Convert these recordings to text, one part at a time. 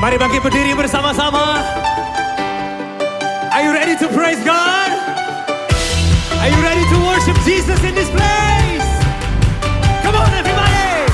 Mari bangkit berdiri bersama-sama. Are you ready to praise God? Are you ready to worship Jesus in this place? Come on everybody!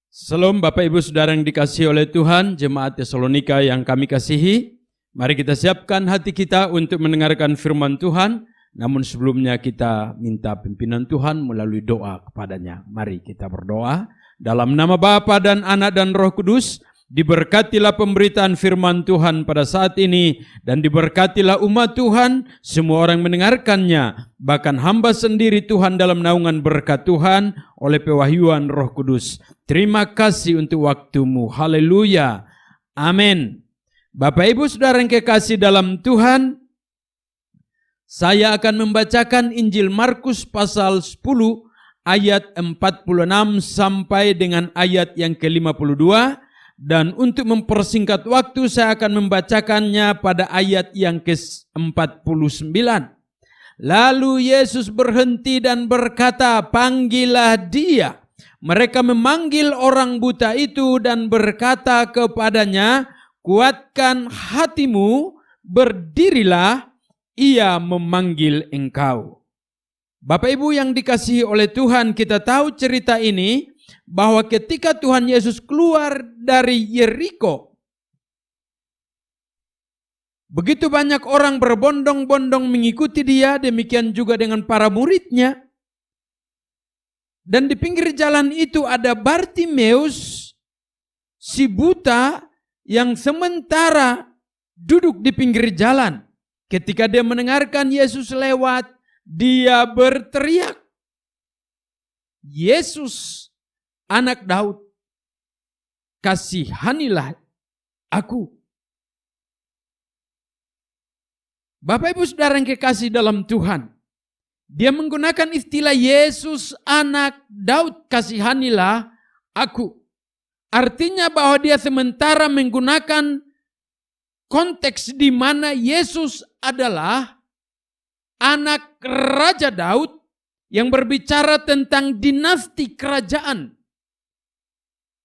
Salam Bapak Ibu Saudara yang dikasihi oleh Tuhan, Jemaat Tesalonika yang kami kasihi. Mari kita siapkan hati kita untuk mendengarkan firman Tuhan. Namun sebelumnya kita minta pimpinan Tuhan melalui doa kepadanya. Mari kita berdoa. Dalam nama Bapa dan Anak dan Roh Kudus, diberkatilah pemberitaan firman Tuhan pada saat ini. Dan diberkatilah umat Tuhan, semua orang mendengarkannya. Bahkan hamba sendiri Tuhan dalam naungan berkat Tuhan oleh pewahyuan Roh Kudus. Terima kasih untuk waktumu. Haleluya. Amin. Bapak Ibu Saudara yang kekasih dalam Tuhan, saya akan membacakan Injil Markus pasal 10 ayat 46 sampai dengan ayat yang ke-52. Dan untuk mempersingkat waktu saya akan membacakannya pada ayat yang ke-49. Lalu Yesus berhenti dan berkata, "Panggillah dia." Mereka memanggil orang buta itu dan berkata kepadanya, "Kuatkan hatimu, berdirilah, ia memanggil engkau." Bapak Ibu yang dikasihi oleh Tuhan, kita tahu cerita ini bahwa ketika Tuhan Yesus keluar dari Yeriko, begitu banyak orang berbondong-bondong mengikuti dia, demikian juga dengan para muridnya. Dan di pinggir jalan itu ada Bartimeus, si buta yang sementara duduk di pinggir jalan. Ketika dia mendengarkan Yesus lewat, dia berteriak, "Yesus, Anak Daud, kasihanilah aku." Bapak Ibu Saudara yang kekasih dalam Tuhan, dia menggunakan istilah Yesus, Anak Daud, kasihanilah aku. Artinya bahwa dia sementara menggunakan konteks di mana Yesus adalah anak Raja Daud yang berbicara tentang dinasti kerajaan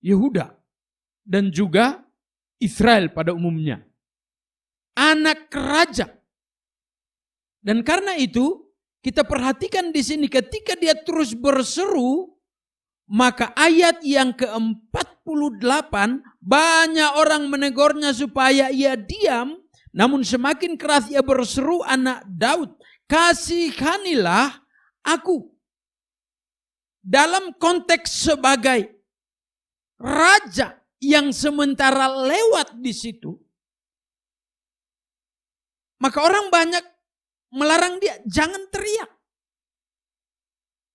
Yehuda dan juga Israel pada umumnya. Anak raja. Dan karena itu kita perhatikan di sini ketika dia terus berseru, maka ayat yang ke-48 banyak orang menegurnya supaya ia diam, namun semakin keras ia berseru, "Anak Daud, kasihanilah aku." Dalam konteks sebagai raja yang sementara lewat di situ, maka orang banyak melarang dia, jangan teriak.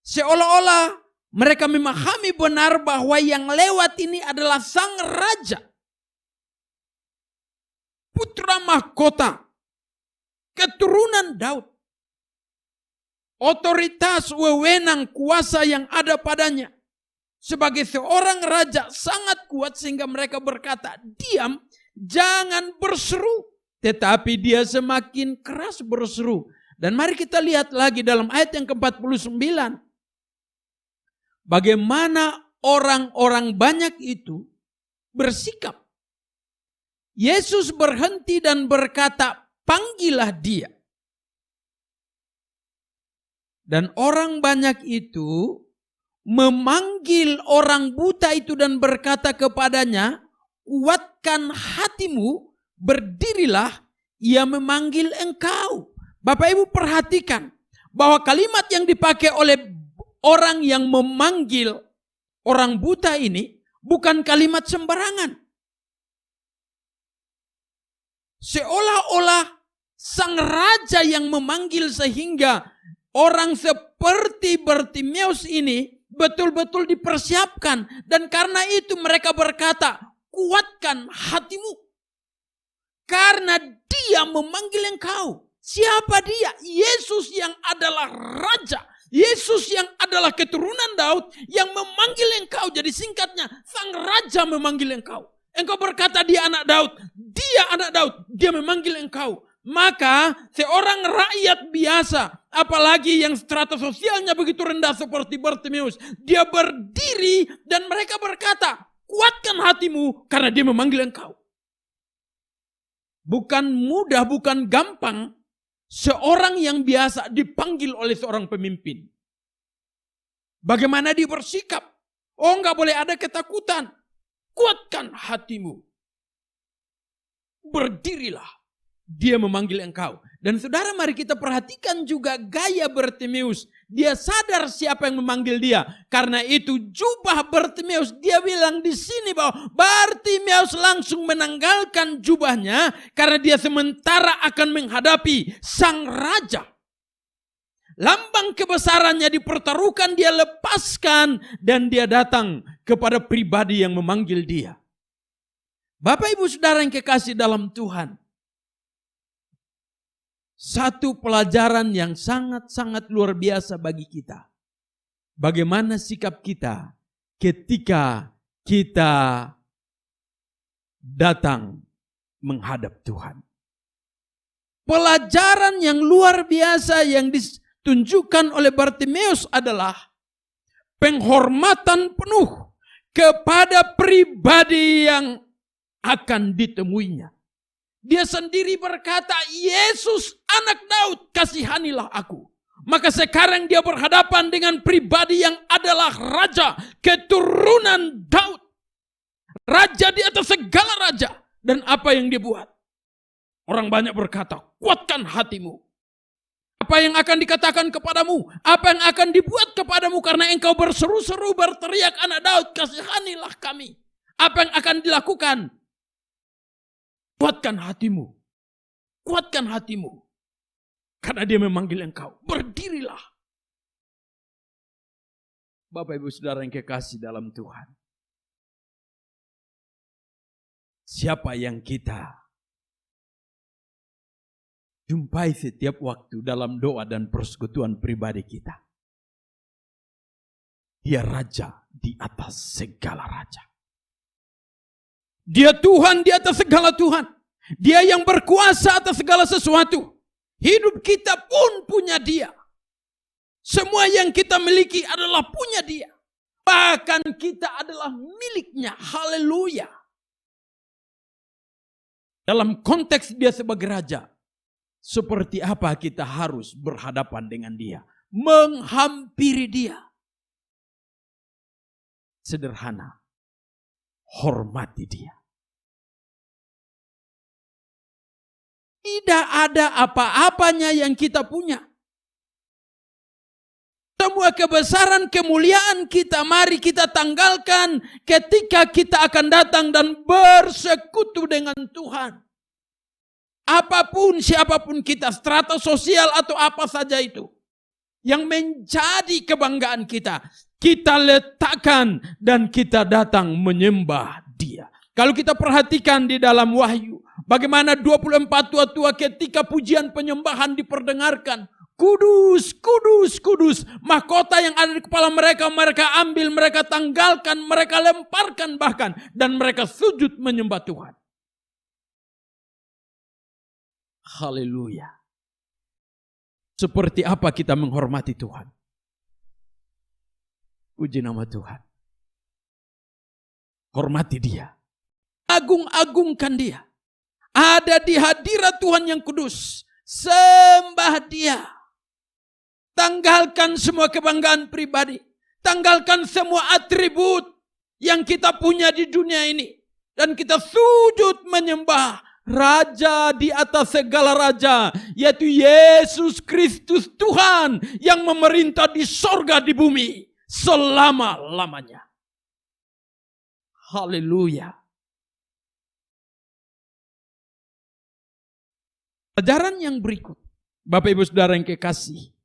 Seolah-olah mereka memahami benar bahwa yang lewat ini adalah sang raja, putra mahkota, keturunan Daud. Otoritas, wewenang, kuasa yang ada padanya sebagai seorang raja sangat kuat sehingga mereka berkata, "Diam, jangan berseru." Tetapi dia semakin keras berseru. Dan mari kita lihat lagi dalam ayat yang ke-49. Bagaimana orang-orang banyak itu bersikap. Yesus berhenti dan berkata, "Panggillah dia." Dan orang banyak itu memanggil orang buta itu dan berkata kepadanya, "Kuatkan hatimu, berdirilah, ia memanggil engkau." Bapak Ibu perhatikan bahwa kalimat yang dipakai oleh orang yang memanggil orang buta ini bukan kalimat sembarangan. Seolah-olah sang raja yang memanggil sehingga orang seperti Bartimeus ini betul-betul dipersiapkan. Dan karena itu mereka berkata, "Kuatkan hatimu, karena dia memanggil engkau." Siapa dia? Yesus yang adalah raja. Yesus yang adalah keturunan Daud yang memanggil engkau. Jadi singkatnya, sang raja memanggil engkau. Engkau berkata dia anak Daud. Dia anak Daud. Dia memanggil engkau. Maka seorang rakyat biasa, apalagi yang strata sosialnya begitu rendah seperti Bartimeus, dia berdiri dan mereka berkata, kuatkan hatimu karena dia memanggil engkau. Bukan mudah, bukan gampang seorang yang biasa dipanggil oleh seorang pemimpin. Bagaimana dia bersikap? Oh, enggak boleh ada ketakutan. Kuatkan hatimu. Berdirilah. Dia memanggil engkau. Dan saudara, mari kita perhatikan juga gaya Bartimeus. Dia sadar siapa yang memanggil dia. Karena itu jubah Bartimeus, dia bilang di sini bahwa Bartimeus langsung menanggalkan jubahnya karena dia sementara akan menghadapi sang raja. Lambang kebesarannya dipertaruhkan, dia lepaskan dan dia datang kepada pribadi yang memanggil dia. Bapak Ibu Saudara yang kekasih dalam Tuhan. Satu pelajaran yang sangat-sangat luar biasa bagi kita. Bagaimana sikap kita ketika kita datang menghadap Tuhan. Pelajaran yang luar biasa yang ditunjukkan oleh Bartimeus adalah penghormatan penuh kepada pribadi yang akan ditemuinya. Dia sendiri berkata, Yesus anak Daud, kasihanilah aku. Maka sekarang dia berhadapan dengan pribadi yang adalah raja, keturunan Daud. Raja di atas segala raja. Dan apa yang dia buat? Orang banyak berkata, kuatkan hatimu. Apa yang akan dikatakan kepadamu? Apa yang akan dibuat kepadamu karena engkau berseru-seru berteriak anak Daud, kasihanilah kami. Apa yang akan dilakukan? Kuatkan hatimu. Kuatkan hatimu. Karena dia memanggil engkau. Berdirilah. Bapak Ibu Saudara yang kekasih dalam Tuhan. Siapa yang kita jumpai setiap waktu dalam doa dan persekutuan pribadi kita. Dia raja di atas segala raja. Dia Tuhan di atas segala Tuhan. Dia yang berkuasa atas segala sesuatu. Hidup kita pun punya dia. Semua yang kita miliki adalah punya dia. Bahkan kita adalah miliknya. Haleluya. Dalam konteks dia sebagai raja. Seperti apa kita harus berhadapan dengan dia. Menghampiri dia. Sederhana. Hormati dia. Tidak ada apa-apanya yang kita punya. Semua kebesaran, kemuliaan kita, mari kita tanggalkan ketika kita akan datang dan bersekutu dengan Tuhan. Apapun, siapapun kita, strata sosial atau apa saja itu. Yang menjadi kebanggaan kita. Kita letakkan dan kita datang menyembah dia. Kalau kita perhatikan di dalam Wahyu. Bagaimana 24 tua-tua ketika pujian penyembahan diperdengarkan. Kudus, kudus, kudus. Mahkota yang ada di kepala mereka, mereka ambil, mereka tanggalkan, mereka lemparkan bahkan. Dan mereka sujud menyembah Tuhan. Haleluya. Seperti apa kita menghormati Tuhan? Puji nama Tuhan. Hormati dia. Agung-agungkan dia. Ada di hadirat Tuhan yang kudus. Sembah dia. Tanggalkan semua kebanggaan pribadi. Tanggalkan semua atribut yang kita punya di dunia ini. Dan kita sujud menyembah Raja di atas segala raja. Yaitu Yesus Kristus Tuhan yang memerintah di sorga di bumi. Selama-lamanya. Haleluya. Pelajaran yang berikut, Bapak Ibu Saudara yang kekasih.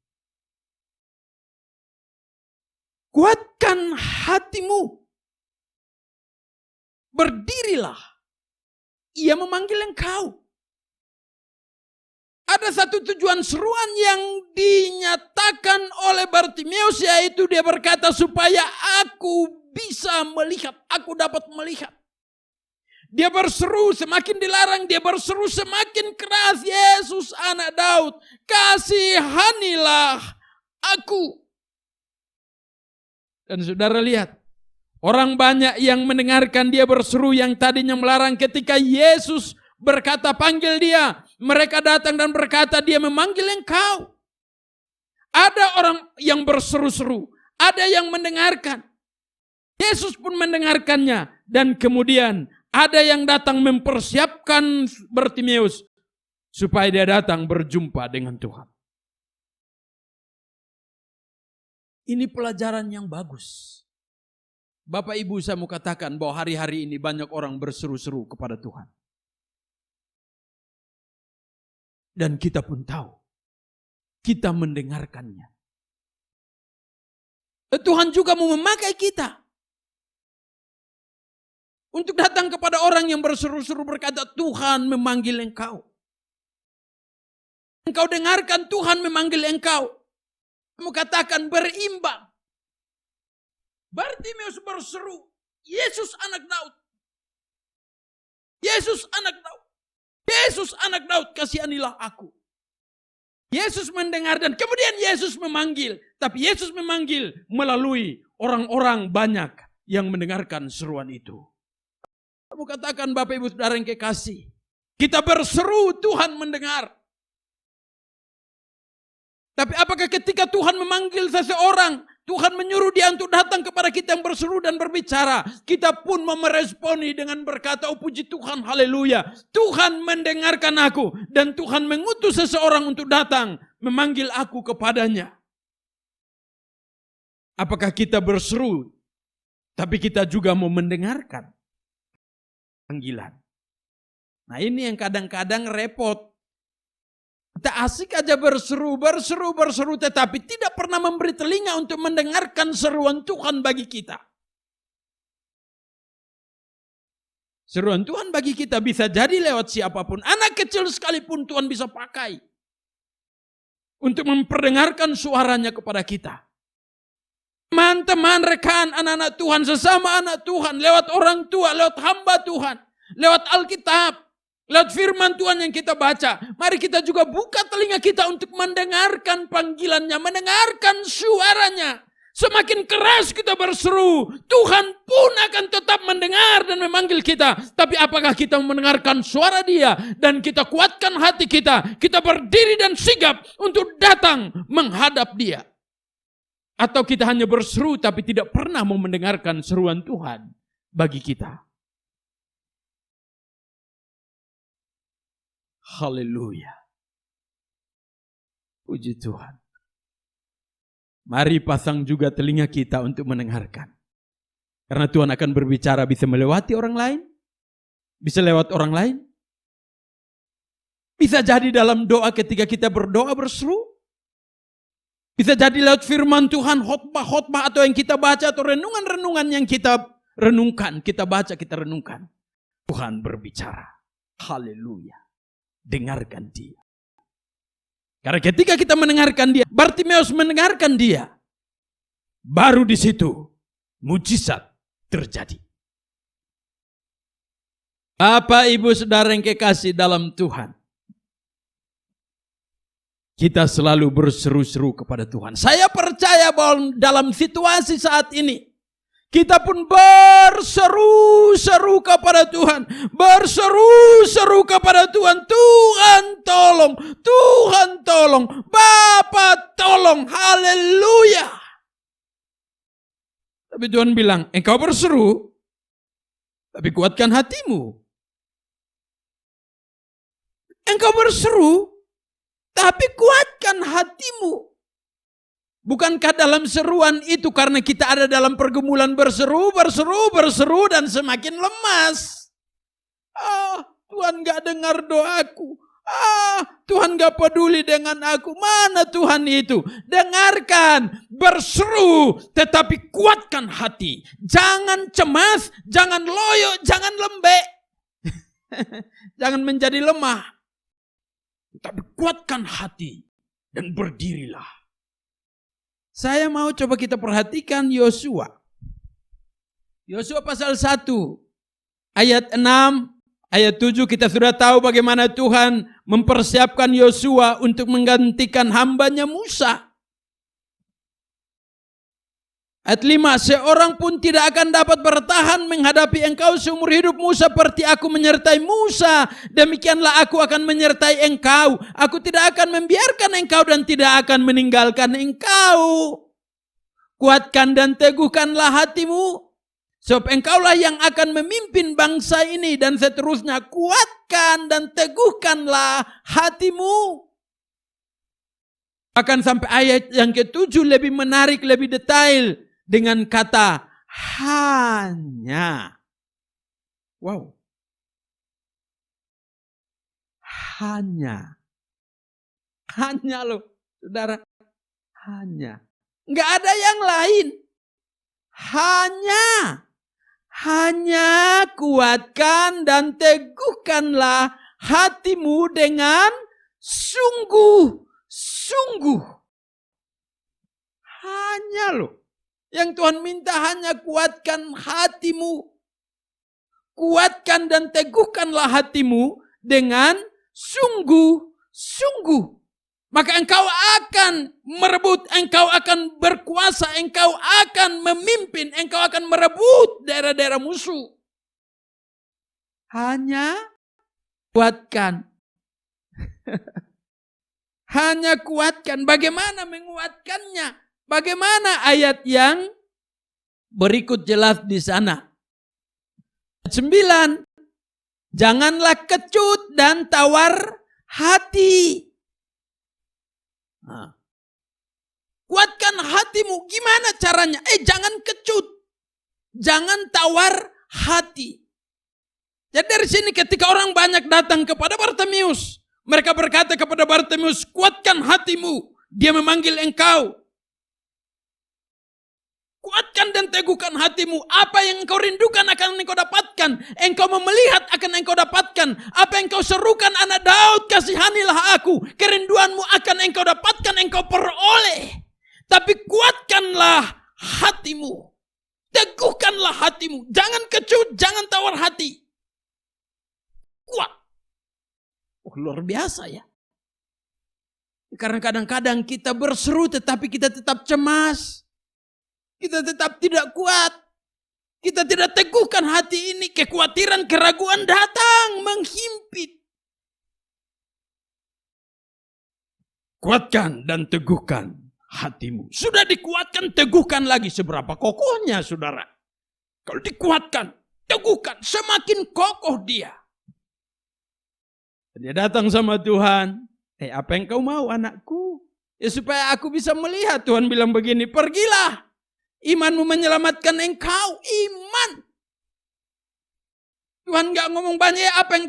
Kuatkan hatimu. Berdirilah. Ia memanggil engkau. Ada satu tujuan seruan yang dinyatakan oleh Bartimeus, yaitu dia berkata supaya aku bisa melihat, aku dapat melihat. Dia berseru, semakin dilarang, dia berseru semakin keras, Yesus anak Daud, kasihanilah aku. Dan saudara lihat, orang banyak yang mendengarkan dia berseru yang tadinya melarang ketika Yesus berkata panggil dia. Mereka datang dan berkata dia memanggil engkau. Ada orang yang berseru-seru, ada yang mendengarkan. Yesus pun mendengarkannya dan kemudian ada yang datang mempersiapkan Bartimeus supaya dia datang berjumpa dengan Tuhan. Ini pelajaran yang bagus. Bapak Ibu, saya mau katakan bahwa hari-hari ini banyak orang berseru-seru kepada Tuhan. Dan kita pun tahu, kita mendengarkannya. Tuhan juga mau memakai kita untuk datang kepada orang yang berseru-seru berkata, Tuhan memanggil engkau. Engkau dengarkan Tuhan memanggil engkau. Kamu katakan berimbang. Bartimeus berseru, Yesus anak Daud. Yesus anak Daud. Yesus anak Daud, kasihanilah aku. Yesus mendengar dan kemudian Yesus memanggil. Tapi Yesus memanggil melalui orang-orang banyak yang mendengarkan seruan itu. Kamu katakan Bapak Ibu Saudara yang kekasih, kita berseru Tuhan mendengar. Tapi apakah ketika Tuhan memanggil seseorang, Tuhan menyuruh dia untuk datang kepada kita yang berseru dan berbicara, kita pun meresponi dengan berkata, oh puji Tuhan, haleluya. Tuhan mendengarkan aku dan Tuhan mengutus seseorang untuk datang memanggil aku kepadanya. Apakah kita berseru, tapi kita juga mau mendengarkan panggilan? Nah ini yang kadang-kadang repot. Kita asik aja berseru, tetapi tidak pernah memberi telinga untuk mendengarkan seruan Tuhan bagi kita. Seruan Tuhan bagi kita bisa jadi lewat siapapun. Anak kecil sekalipun Tuhan bisa pakai untuk memperdengarkan suaranya kepada kita. Teman-teman, rekan, anak-anak Tuhan, sesama anak Tuhan, lewat orang tua, lewat hamba Tuhan, lewat Alkitab, lewat firman Tuhan yang kita baca. Mari kita juga buka telinga kita untuk mendengarkan panggilannya, mendengarkan suaranya. Semakin keras kita berseru, Tuhan pun akan tetap mendengar dan memanggil kita. Tapi apakah kita mendengarkan suara Dia dan kita kuatkan hati kita, kita berdiri dan sigap untuk datang menghadap Dia? Atau kita hanya berseru tapi tidak pernah mau mendengarkan seruan Tuhan bagi kita? Haleluya. Puji Tuhan. Mari pasang juga telinga kita untuk mendengarkan. Karena Tuhan akan berbicara bisa melewati orang lain. Bisa lewat orang lain. Bisa jadi dalam doa ketika kita berdoa berseru. Bisa jadi lewat firman Tuhan, khotbah-khotbah atau yang kita baca atau renungan-renungan yang kita renungkan. Kita baca, kita renungkan. Tuhan berbicara. Haleluya. Dengarkan Dia. Karena ketika kita mendengarkan Dia, Bartimeus mendengarkan Dia, baru di situ mujizat terjadi. Bapak, Ibu, Saudara yang kekasih dalam Tuhan, kita selalu berseru-seru kepada Tuhan. Saya percaya bahwa dalam situasi saat ini, kita pun berseru-seru kepada Tuhan. Berseru-seru kepada Tuhan. Tuhan tolong. Tuhan tolong. Bapa tolong. Haleluya. Tapi Tuhan bilang, engkau berseru, tapi kuatkan hatimu. Engkau berseru, tapi kuatkan hatimu. Bukankah dalam seruan itu karena kita ada dalam pergumulan berseru dan semakin lemas. Tuhan gak dengar doaku. Tuhan gak peduli dengan aku. Mana Tuhan itu? Dengarkan, berseru, tetapi kuatkan hati. Jangan cemas, jangan loyo, jangan lembek. Jangan menjadi lemah. Tapi kuatkan hati dan berdirilah. Saya mau coba kita perhatikan Yosua. Yosua pasal 1 ayat 6, ayat 7 kita sudah tahu bagaimana Tuhan mempersiapkan Yosua untuk menggantikan hambanya Musa. Ayat 5, seorang pun tidak akan dapat bertahan menghadapi engkau seumur hidupmu seperti aku menyertai Musa. Demikianlah aku akan menyertai engkau. Aku tidak akan membiarkan engkau dan tidak akan meninggalkan engkau. Kuatkan dan teguhkanlah hatimu. Sebab engkaulah yang akan memimpin bangsa ini dan seterusnya. Kuatkan dan teguhkanlah hatimu. Akan sampai ayat yang ke-7 lebih menarik, lebih detail. Dengan kata hanya. Wow. Hanya. Hanya loh, saudara. Hanya. Enggak ada yang lain. Hanya kuatkan dan teguhkanlah hatimu dengan sungguh-sungguh. Hanya loh. Yang Tuhan minta hanya kuatkan hatimu. Kuatkan dan teguhkanlah hatimu dengan sungguh-sungguh. Maka engkau akan merebut, engkau akan berkuasa, engkau akan memimpin, engkau akan merebut daerah-daerah musuh. Hanya kuatkan. Hanya kuatkan. Bagaimana menguatkannya? Bagaimana ayat yang berikut jelas di sana? 9. Janganlah kecut dan tawar hati. Nah. Kuatkan hatimu. Gimana caranya? Jangan kecut. Jangan tawar hati. Jadi dari sini ketika orang banyak datang kepada Bartimeus, mereka berkata kepada Bartimeus, kuatkan hatimu. Dia memanggil engkau. Kuatkan dan teguhkan hatimu. Apa yang engkau rindukan akan engkau dapatkan. Engkau melihat akan engkau dapatkan. Apa yang engkau serukan, anak Daud, kasihanilah aku. Kerinduanmu akan engkau dapatkan, engkau peroleh. Tapi kuatkanlah hatimu. Teguhkanlah hatimu. Jangan kecut, jangan tawar hati. Kuat. Luar biasa ya. Karena kadang-kadang kita berseru tetapi kita tetap cemas. Kita tetap tidak kuat. Kita tidak teguhkan hati ini. Kekhawatiran, keraguan datang menghimpit. Kuatkan dan teguhkan hatimu. Sudah dikuatkan, teguhkan lagi. Seberapa kokohnya saudara. Kalau dikuatkan, teguhkan. Semakin kokoh dia. Dia datang sama Tuhan. Apa yang kau mau anakku? Ya supaya aku bisa melihat. Tuhan bilang begini, pergilah. Imanmu menyelamatkan engkau. Iman. Tuhan gak ngomong banyak apa yang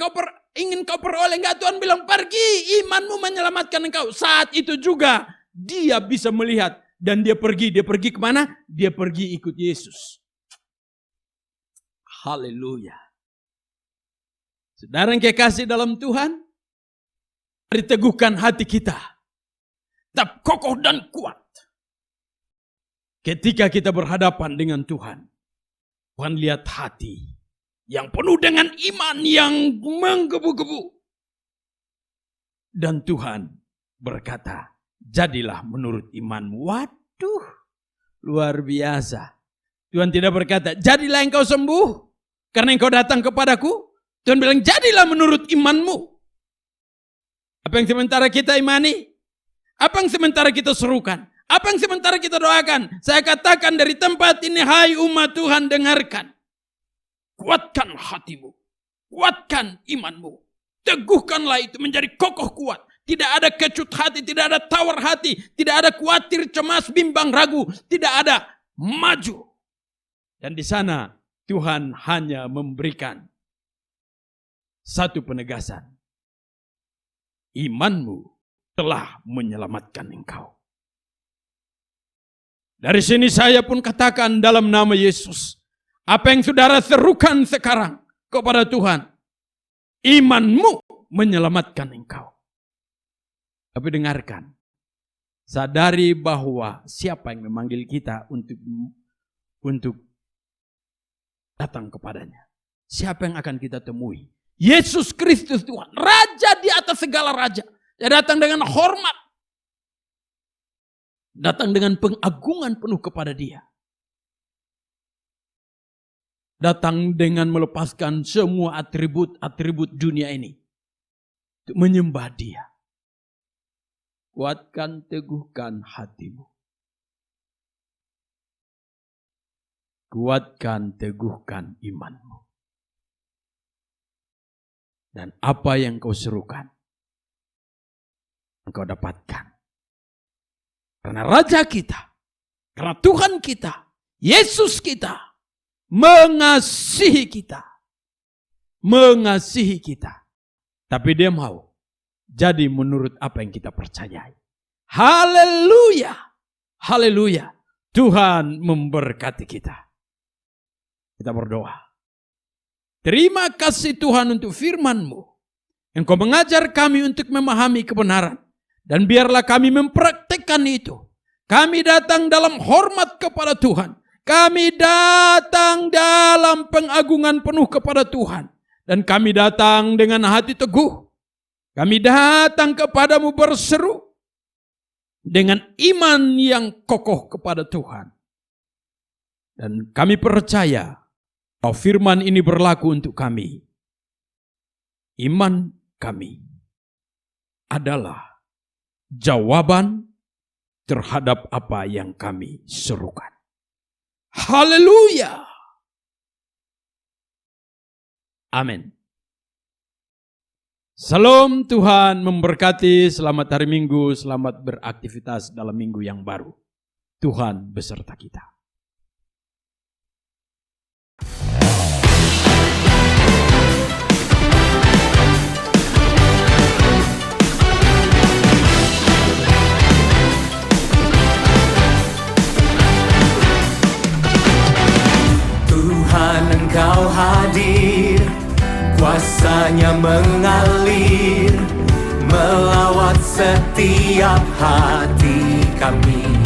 ingin kau peroleh. Enggak, Tuhan bilang pergi. Imanmu menyelamatkan engkau. Saat itu juga dia bisa melihat. Dan dia pergi. Dia pergi kemana? Dia pergi ikut Yesus. Haleluya. Saudara yang kekasih dalam Tuhan. Diteguhkan hati kita. Tetap kokoh dan kuat. Ketika kita berhadapan dengan Tuhan, Tuhan lihat hati yang penuh dengan iman yang menggebu-gebu. Dan Tuhan berkata, jadilah menurut imanmu. Waduh, luar biasa. Tuhan tidak berkata, jadilah engkau sembuh karena engkau datang kepadaku. Tuhan bilang, jadilah menurut imanmu. Apa yang sementara kita imani? Apa yang sementara kita serukan? Apa yang sementara kita doakan? Saya katakan dari tempat ini, hai umat Tuhan, dengarkan. Kuatkan hatimu. Kuatkan imanmu. Teguhkanlah itu menjadi kokoh kuat. Tidak ada kecut hati, tidak ada tawar hati. Tidak ada khawatir, cemas, bimbang, ragu. Tidak ada, maju. Dan di sana Tuhan hanya memberikan satu penegasan. Imanmu telah menyelamatkan engkau. Dari sini saya pun katakan dalam nama Yesus. Apa yang saudara serukan sekarang kepada Tuhan. Imanmu menyelamatkan engkau. Tapi dengarkan. Sadari bahwa siapa yang memanggil kita untuk datang kepadanya. siapa yang akan kita temui? Yesus Kristus Tuhan, Raja di atas segala raja. Dia datang dengan hormat. Datang dengan pengagungan penuh kepada Dia. Datang dengan melepaskan semua atribut-atribut dunia ini. Untuk menyembah Dia. Kuatkan, teguhkan hatimu. Kuatkan, teguhkan imanmu. Dan apa yang kau serukan, engkau dapatkan. Karena Raja kita, karena Tuhan kita, Yesus kita, mengasihi kita. Mengasihi kita. Tapi Dia mau jadi menurut apa yang kita percayai. Haleluya. Haleluya. Tuhan memberkati kita. Kita berdoa. Terima kasih Tuhan untuk firman-Mu. Engkau mengajar kami untuk memahami kebenaran. Dan biarlah kami mempraktekkan itu. Kami datang dalam hormat kepada Tuhan. Kami datang dalam pengagungan penuh kepada Tuhan. Dan kami datang dengan hati teguh. Kami datang kepadamu berseru. Dengan iman yang kokoh kepada Tuhan. Dan kami percaya bahwa firman ini berlaku untuk kami. Iman kami adalah jawaban terhadap apa yang kami serukan. Haleluya. Amin. Salam, Tuhan memberkati. Selamat hari Minggu, selamat beraktivitas dalam minggu yang baru. Tuhan beserta kita. Tuhan, Engkau hadir, kuasa-Nya mengalir melawat setiap hati kami.